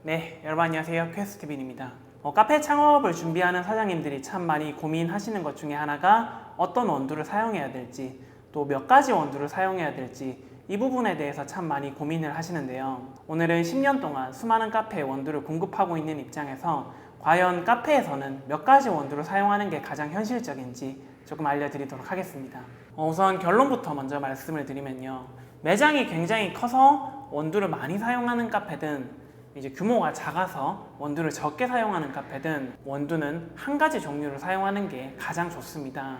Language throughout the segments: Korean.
네, 여러분 안녕하세요. 퀘스트빈입니다. 카페 창업을 준비하는 사장님들이 참 많이 고민하시는 것 중에 하나가 어떤 원두를 사용해야 될지, 또 몇 가지 원두를 사용해야 될지 이 부분에 대해서 참 많이 고민을 하시는데요. 오늘은 10년 동안 수많은 카페에 원두를 공급하고 있는 입장에서 과연 카페에서는 몇 가지 원두를 사용하는 게 가장 현실적인지 조금 알려드리도록 하겠습니다. 우선 결론부터 먼저 말씀을 드리면요. 매장이 굉장히 커서 원두를 많이 사용하는 카페든 이제 규모가 작아서 원두를 적게 사용하는 카페든 원두는 한 가지 종류를 사용하는 게 가장 좋습니다.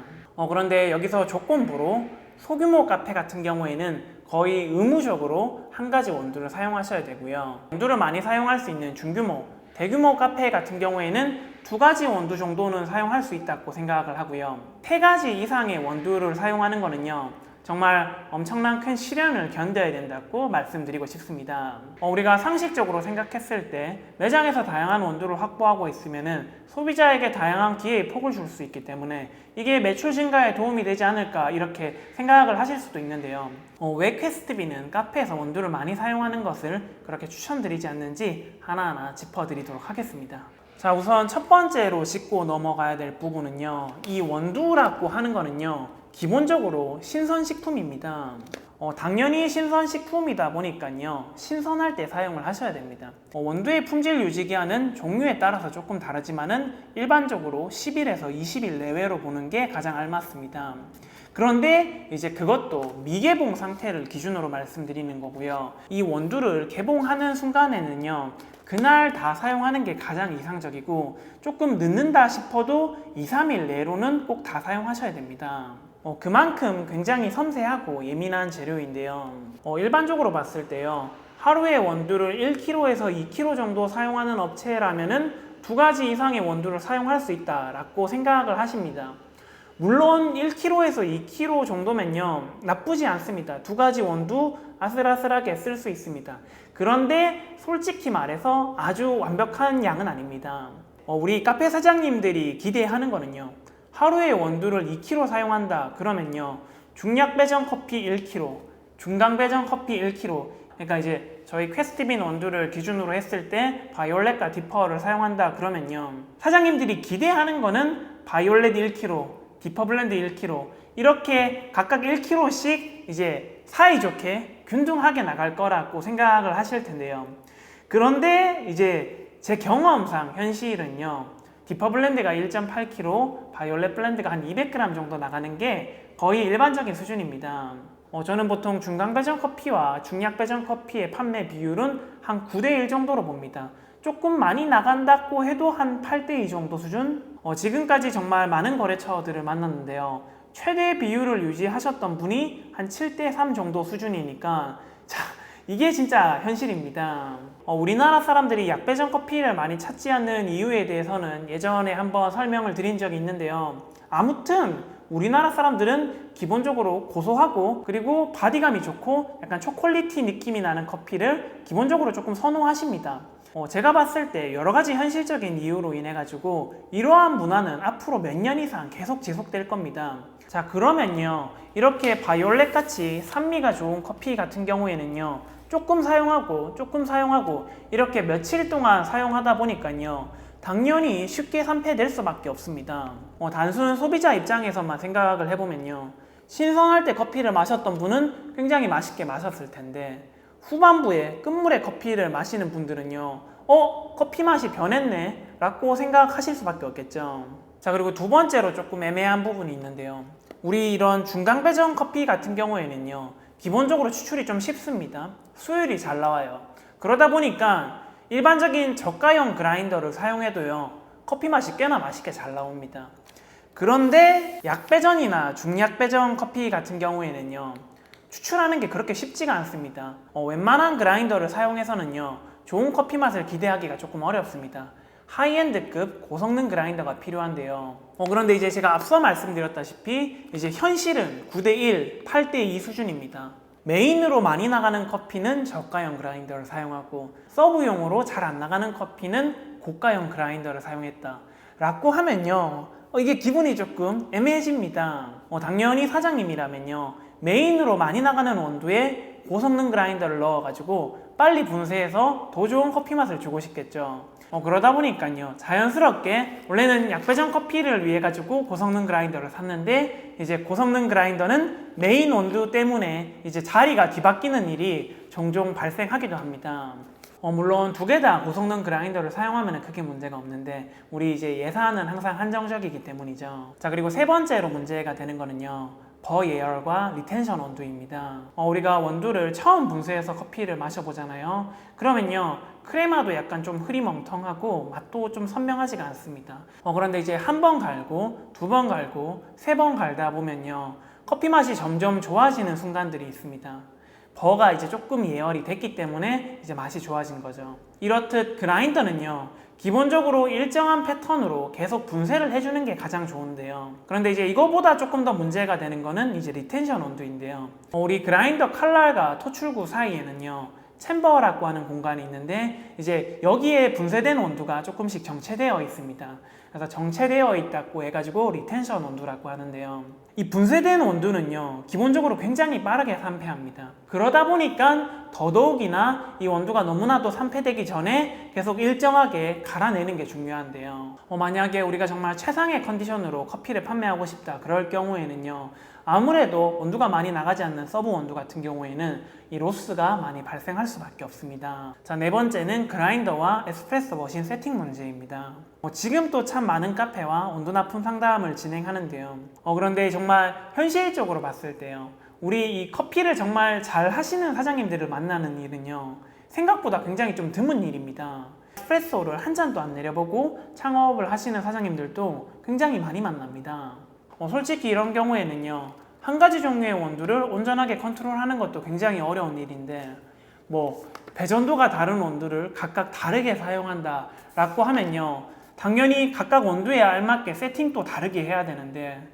그런데 여기서 조건부로 소규모 카페 같은 경우에는 거의 의무적으로 한 가지 원두를 사용하셔야 되고요. 원두를 많이 사용할 수 있는 중규모, 대규모 카페 같은 경우에는 두 가지 원두 정도는 사용할 수 있다고 생각을 하고요. 세 가지 이상의 원두를 사용하는 거는요, 정말 엄청난 큰 시련을 견뎌야 된다고 말씀드리고 싶습니다. 우리가 상식적으로 생각했을 때 매장에서 다양한 원두를 확보하고 있으면 소비자에게 다양한 기회의 폭을 줄 수 있기 때문에 이게 매출 증가에 도움이 되지 않을까 이렇게 생각을 하실 수도 있는데요. 왜 퀘스트빈은 카페에서 원두를 많이 사용하는 것을 그렇게 추천드리지 않는지 하나하나 짚어드리도록 하겠습니다. 자, 우선 첫 번째로 짚고 넘어가야 될 부분은요, 이 원두라고 하는 거는요, 기본적으로 신선식품입니다. 당연히 신선식품이다 보니까요, 신선할 때 사용을 하셔야 됩니다. 원두의 품질 유지 기한은 종류에 따라서 조금 다르지만은 일반적으로 10일에서 20일 내외로 보는 게 가장 알맞습니다. 그런데 이제 그것도 미개봉 상태를 기준으로 말씀드리는 거고요. 이 원두를 개봉하는 순간에는요, 그날 다 사용하는 게 가장 이상적이고, 조금 늦는다 싶어도 2, 3일 내로는 꼭 다 사용하셔야 됩니다. 그만큼 굉장히 섬세하고 예민한 재료인데요. 일반적으로 봤을 때요, 하루에 원두를 1kg에서 2kg 정도 사용하는 업체라면은 두 가지 이상의 원두를 사용할 수 있다라고 생각을 하십니다. 물론 1kg에서 2kg 정도면요, 나쁘지 않습니다. 두 가지 원두 아슬아슬하게 쓸 수 있습니다. 그런데 솔직히 말해서 아주 완벽한 양은 아닙니다. 우리 카페 사장님들이 기대하는 거는요, 하루에 원두를 2kg 사용한다 그러면요, 중약 배정 커피 1kg, 중강 배정 커피 1kg, 그러니까 이제 저희 퀘스트빈 원두를 기준으로 했을 때 바이올렛과 디퍼를 사용한다 그러면요, 사장님들이 기대하는 거는 바이올렛 1kg, 디퍼 블렌드 1kg, 이렇게 각각 1kg씩 이제 사이좋게 균등하게 나갈 거라고 생각을 하실 텐데요. 그런데 이제 제 경험상 현실은요, 디퍼 블렌드가 1.8kg, 바이올렛 블렌드가 한 200g 정도 나가는 게 거의 일반적인 수준입니다. 저는 보통 중강 배정 커피와 중약 배정 커피의 판매 비율은 한 9대1 정도로 봅니다. 조금 많이 나간다고 해도 한 8대2 정도 수준? 지금까지 정말 많은 거래처들을 만났는데요, 최대 비율을 유지하셨던 분이 한 7대3 정도 수준이니까, 자, 이게 진짜 현실입니다. 우리나라 사람들이 약배정 커피를 많이 찾지 않는 이유에 대해서는 예전에 한번 설명을 드린 적이 있는데요. 아무튼 우리나라 사람들은 기본적으로 고소하고 그리고 바디감이 좋고 약간 초콜릿티 느낌이 나는 커피를 기본적으로 조금 선호하십니다. 제가 봤을 때 여러 가지 현실적인 이유로 인해 가지고 이러한 문화는 앞으로 몇 년 이상 계속 지속될 겁니다. 자, 그러면요, 이렇게 바이올렛 같이 산미가 좋은 커피 같은 경우에는요, 조금 사용하고 이렇게 며칠 동안 사용하다 보니까요, 당연히 쉽게 산패될 수밖에 없습니다. 단순 소비자 입장에서만 생각을 해보면요, 신선할 때 커피를 마셨던 분은 굉장히 맛있게 마셨을 텐데 후반부에 끝물에 커피를 마시는 분들은요, 커피 맛이 변했네 라고 생각하실 수밖에 없겠죠. 자, 그리고 두 번째로 조금 애매한 부분이 있는데요, 우리 이런 중강 배정 커피 같은 경우에는요, 기본적으로 추출이 좀 쉽습니다. 수율이 잘 나와요. 그러다 보니까 일반적인 저가형 그라인더를 사용해도요, 커피 맛이 꽤나 맛있게 잘 나옵니다. 그런데 약배전이나 중약배전 커피 같은 경우에는요, 추출하는 게 그렇게 쉽지가 않습니다. 웬만한 그라인더를 사용해서는요, 좋은 커피 맛을 기대하기가 조금 어렵습니다. 하이엔드급 고성능 그라인더가 필요한데요. 그런데 이제 제가 앞서 말씀드렸다시피 이제 현실은 9대1, 8대2 수준입니다. 메인으로 많이 나가는 커피는 저가형 그라인더를 사용하고 서브용으로 잘 안 나가는 커피는 고가형 그라인더를 사용했다 라고 하면요, 이게 기분이 조금 애매해집니다. 당연히 사장님이라면요, 메인으로 많이 나가는 원두에 고성능 그라인더를 넣어가지고 빨리 분쇄해서 더 좋은 커피 맛을 주고 싶겠죠. 그러다 보니까요, 자연스럽게 원래는 약배전 커피를 위해 가지고 고성능 그라인더를 샀는데, 이제 고성능 그라인더는 메인 온도 때문에 이제 자리가 뒤바뀌는 일이 종종 발생하기도 합니다. 물론 두 개 다 고성능 그라인더를 사용하면 크게 문제가 없는데, 우리 이제 예산은 항상 한정적이기 때문이죠. 자, 그리고 세 번째로 문제가 되는 거는요, 버예열과 리텐션 원두입니다. 우리가 원두를 처음 분쇄해서 커피를 마셔보잖아요. 그러면요, 크레마도 약간 좀 흐리멍텅하고 맛도 좀 선명하지가 않습니다. 그런데 이제 한 번 갈고, 두 번 갈고, 세 번 갈다 보면요, 커피 맛이 점점 좋아지는 순간들이 있습니다. 버가 이제 조금 예열이 됐기 때문에 이제 맛이 좋아진 거죠. 이렇듯 그라인더는요, 기본적으로 일정한 패턴으로 계속 분쇄를 해주는 게 가장 좋은데요. 그런데 이제 이거보다 조금 더 문제가 되는 거는 이제 리텐션 온도인데요. 우리 그라인더 칼날과 토출구 사이에는요, 챔버라고 하는 공간이 있는데, 이제 여기에 분쇄된 온도가 조금씩 정체되어 있습니다. 그래서 정체되어 있다고 해가지고 리텐션 온도라고 하는데요. 이 분쇄된 온도는요, 기본적으로 굉장히 빠르게 산패합니다. 그러다 보니까 더더욱이나 이 온도가 너무나도 산패되기 전에 계속 일정하게 갈아내는 게 중요한데요. 만약에 우리가 정말 최상의 컨디션으로 커피를 판매하고 싶다 그럴 경우에는요, 아무래도 온도가 많이 나가지 않는 서브 온도 같은 경우에는 이 로스가 많이 발생할 수밖에 없습니다. 자, 네 번째는 그라인더와 에스프레소 머신 세팅 문제입니다. 지금 또 참 많은 카페와 온도 납품 상담을 진행하는데요. 그런데 정말 현실적으로 봤을 때요, 우리 이 커피를 정말 잘 하시는 사장님들을 만나는 일은요, 생각보다 굉장히 좀 드문 일입니다. 에스프레소를 한 잔도 안 내려보고 창업을 하시는 사장님들도 굉장히 많이 만납니다. 솔직히 이런 경우에는요, 한 가지 종류의 원두를 온전하게 컨트롤하는 것도 굉장히 어려운 일인데, 배전도가 다른 원두를 각각 다르게 사용한다 라고 하면요, 당연히 각각 원두에 알맞게 세팅도 다르게 해야 되는데,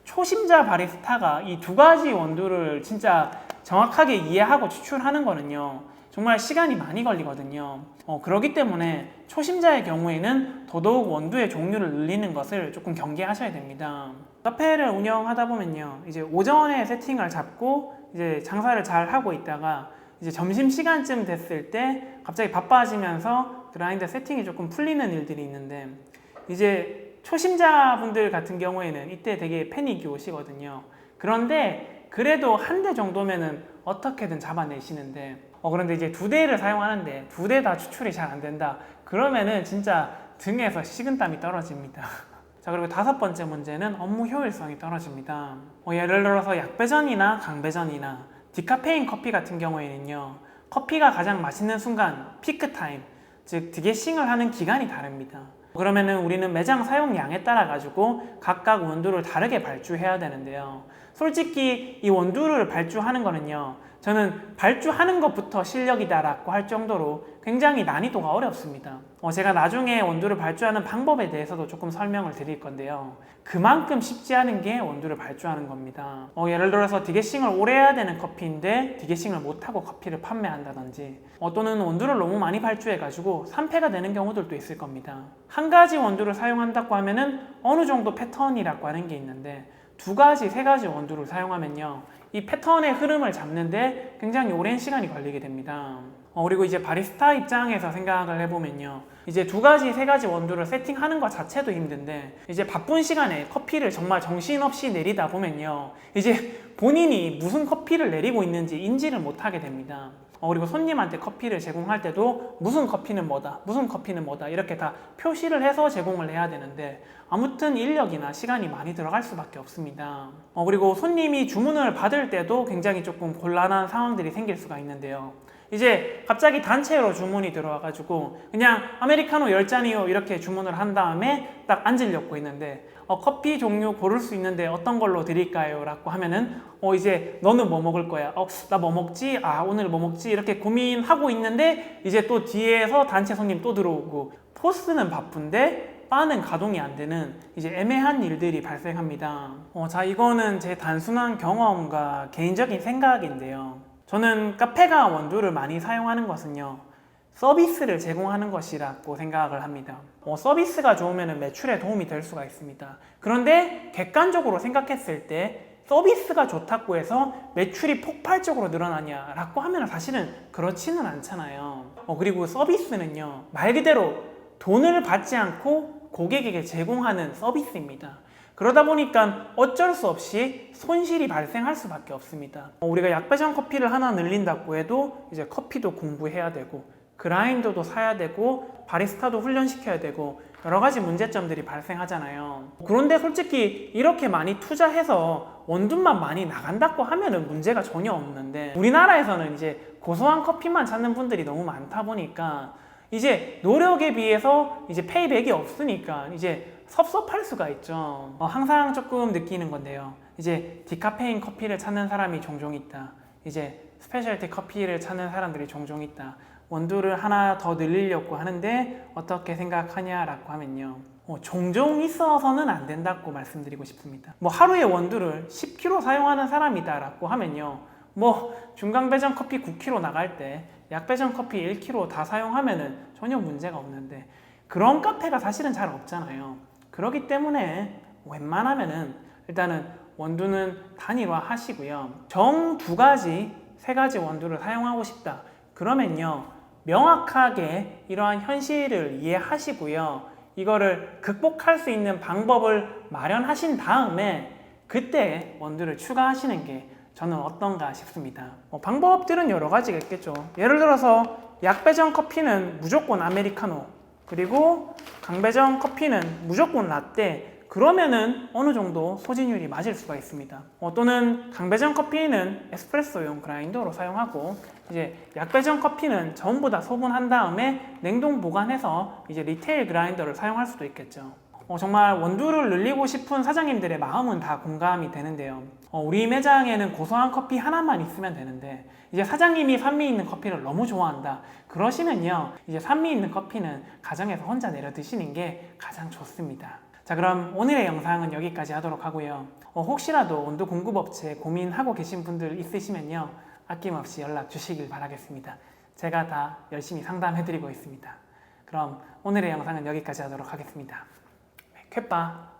초심자 바리스타가 이 두 가지 원두를 진짜 정확하게 이해하고 추출하는 거는요, 정말 시간이 많이 걸리거든요. 그렇기 때문에 초심자의 경우에는 더더욱 원두의 종류를 늘리는 것을 조금 경계하셔야 됩니다. 카페를 운영하다 보면요, 이제 오전에 세팅을 잡고 이제 장사를 잘 하고 있다가 이제 점심시간쯤 됐을 때 갑자기 바빠지면서 그라인더 세팅이 조금 풀리는 일들이 있는데, 이제 초심자분들 같은 경우에는 이때 되게 패닉이 오시거든요. 그런데 그래도 한 대 정도면은 어떻게든 잡아내시는데, 그런데 이제 두 대를 사용하는데 두 대 다 추출이 잘 안 된다 그러면은 진짜 등에서 식은땀이 떨어집니다. 자, 그리고 다섯 번째 문제는 업무 효율성이 떨어집니다. 예를 들어서 약배전이나 강배전이나 디카페인 커피 같은 경우에는요, 커피가 가장 맛있는 순간, 피크타임, 즉 디게싱을 하는 기간이 다릅니다. 그러면은 우리는 매장 사용량에 따라 가지고 각각 원두를 다르게 발주해야 되는데요, 솔직히 이 원두를 발주하는 거는요, 저는 발주하는 것부터 실력이다라고 할 정도로 굉장히 난이도가 어렵습니다. 제가 나중에 원두를 발주하는 방법에 대해서도 조금 설명을 드릴 건데요, 그만큼 쉽지 않은 게 원두를 발주하는 겁니다. 예를 들어서 디게싱을 오래 해야 되는 커피인데 디게싱을 못하고 커피를 판매한다든지, 또는 원두를 너무 많이 발주해가지고 산패가 되는 경우들도 있을 겁니다. 한 가지 원두를 사용한다고 하면은 어느 정도 패턴이라고 하는 게 있는데, 두 가지, 세 가지 원두를 사용하면요, 이 패턴의 흐름을 잡는데 굉장히 오랜 시간이 걸리게 됩니다. 그리고 이제 바리스타 입장에서 생각을 해보면요, 이제 두 가지, 세 가지 원두를 세팅하는 것 자체도 힘든데, 이제 바쁜 시간에 커피를 정말 정신없이 내리다 보면요, 이제 본인이 무슨 커피를 내리고 있는지 인지를 못하게 됩니다. 그리고 손님한테 커피를 제공할 때도 무슨 커피는 뭐다, 무슨 커피는 뭐다 이렇게 다 표시를 해서 제공을 해야 되는데, 아무튼 인력이나 시간이 많이 들어갈 수밖에 없습니다. 그리고 손님이 주문을 받을 때도 굉장히 조금 곤란한 상황들이 생길 수가 있는데요, 이제 갑자기 단체로 주문이 들어와가지고 그냥 아메리카노 10잔이요 이렇게 주문을 한 다음에 딱 앉으려고 했는데, 커피 종류 고를 수 있는데 어떤 걸로 드릴까요? 라고 하면은 이제 너는 뭐 먹을 거야? 나 뭐 먹지? 오늘 뭐 먹지? 이렇게 고민하고 있는데, 이제 또 뒤에서 단체 손님 또 들어오고, 포스는 바쁜데 바는 가동이 안 되는 이제 애매한 일들이 발생합니다. 자, 이거는 제 단순한 경험과 개인적인 생각인데요, 저는 카페가 원두를 많이 사용하는 것은요, 서비스를 제공하는 것이라고 생각을 합니다. 서비스가 좋으면 매출에 도움이 될 수가 있습니다. 그런데 객관적으로 생각했을 때 서비스가 좋다고 해서 매출이 폭발적으로 늘어나냐라고 하면 사실은 그렇지는 않잖아요. 그리고 서비스는요, 말 그대로 돈을 받지 않고 고객에게 제공하는 서비스입니다. 그러다 보니까 어쩔 수 없이 손실이 발생할 수밖에 없습니다. 우리가 약배전 커피를 하나 늘린다고 해도 이제 커피도 공부해야 되고 그라인더도 사야 되고 바리스타도 훈련시켜야 되고 여러 가지 문제점들이 발생하잖아요. 그런데 솔직히 이렇게 많이 투자해서 원두만 많이 나간다고 하면은 문제가 전혀 없는데, 우리나라에서는 이제 고소한 커피만 찾는 분들이 너무 많다 보니까 이제 노력에 비해서 이제 페이백이 없으니까 이제 섭섭할 수가 있죠. 항상 조금 느끼는 건데요. 이제 디카페인 커피를 찾는 사람이 종종 있다. 이제 스페셜티 커피를 찾는 사람들이 종종 있다. 원두를 하나 더 늘리려고 하는데 어떻게 생각하냐라고 하면요. 종종 있어서는 안 된다고 말씀드리고 싶습니다. 하루에 원두를 10kg 사용하는 사람이다라고 하면요. 중강배전 커피 9kg 나갈 때 약배전 커피 1kg 다 사용하면은 전혀 문제가 없는데 그런 카페가 사실은 잘 없잖아요. 그렇기 때문에 웬만하면은 일단은 원두는 단일화 하시고요. 정 2가지, 3가지 원두를 사용하고 싶다. 그러면요. 명확하게 이러한 현실을 이해하시고요. 이거를 극복할 수 있는 방법을 마련하신 다음에 그때 원두를 추가하시는 게 저는 어떤가 싶습니다. 방법들은 여러 가지가 있겠죠. 예를 들어서 약배전 커피는 무조건 아메리카노, 그리고 강배전 커피는 무조건 라떼, 그러면은 어느 정도 소진율이 맞을 수가 있습니다. 또는 강배전 커피는 에스프레소용 그라인더로 사용하고 이제 약배전 커피는 전부 다 소분한 다음에 냉동 보관해서 이제 리테일 그라인더를 사용할 수도 있겠죠. 정말 원두를 늘리고 싶은 사장님들의 마음은 다 공감이 되는데요. 우리 매장에는 고소한 커피 하나만 있으면 되는데 이제 사장님이 산미 있는 커피를 너무 좋아한다. 그러시면요. 이제 산미 있는 커피는 가정에서 혼자 내려 드시는 게 가장 좋습니다. 자, 그럼 오늘의 영상은 여기까지 하도록 하고요. 혹시라도 원두 공급업체 고민하고 계신 분들 있으시면요. 아낌없이 연락 주시길 바라겠습니다. 제가 다 열심히 상담해드리고 있습니다. 그럼 오늘의 영상은 여기까지 하도록 하겠습니다. 쾌빠!